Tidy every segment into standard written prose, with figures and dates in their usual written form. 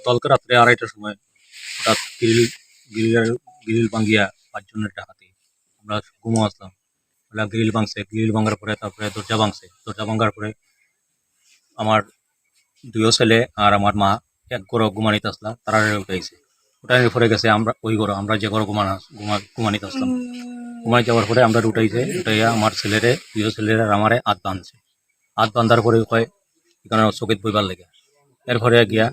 গতকালকে রাত্রে 2:30টার সময় হঠাৎ গ্রিল ভাঙ্গিয়া 5 জনের ডাকাতি। আমরা ঘুমো আসলাম, গ্রিল ভাঙছে, গ্রিল ভাঙার পরে তারপরে দরজা ভাঙছে, দরজা ভাঙার পরে আমার 2 ছেলে আর আমার মা এক ঘরে ঘুমানিতে আসলাম, তারা উঠাইছে, উঠানোর পরে গেছে আমরা ওই ঘরে, আমরা যে ঘরে ঘুমানিতে আসলাম, ঘুমাই যাওয়ার পরে আমরা উঠাইছে, উঠাইয়া আমার ছেলেরে 2 ছেলের আর আমারে হাত বাঁধছে, হাত বাঁধার পরে কয় এখানে চকিত বইবার লেগে। এরপরে গিয়া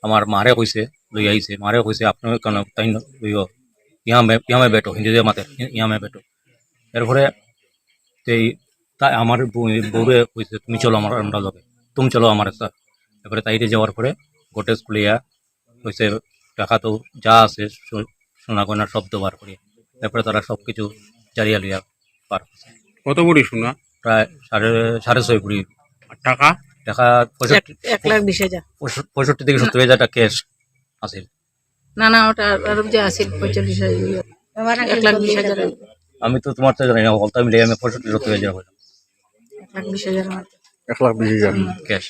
আমার মারে কইছে, লই আইছে, মারে কইছে আপনি কেন তাই লইও ইয়ামে বেটো, হিন্দিতে মাতে ইয়ামে বেটো। এরপরে সেই তাই আমার বউরে কইছে তুমি চলো আমরা লগে, তুমি চলো আমার সাথে। এরপরে তাইরে যাওয়ার পরে গোটেজ খুলিয়া কইছে টাকা তো যা আছে সোনা গয়নার শব্দ বার করিয়া, এরপরে তারা সব কিছু জারিয়া লইয়া পার করছে। কত ভরি সোনা? প্রায় সাড়ে 6 কোটি আর টাকা? টাকা 65 থেকে 70 হাজার টাকা ক্যাশ আছে। না ওটা আরব যে আছিল 45,000, 1,20,000, আমি তো তোমার তো জানি না, বলতে আমি 65-70 হাজার হইলাম 1,20,000 মতো। 1,20,000 ক্যাশ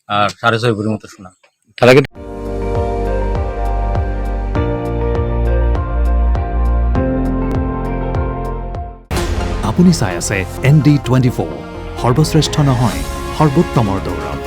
আর 6.5 কোটির মতো শোনা। তাহলে আপুনি চাই আছে ND24, সৰ্বশ্ৰেষ্ঠ নহয় সৰ্বোত্তমৰ দৌৰত।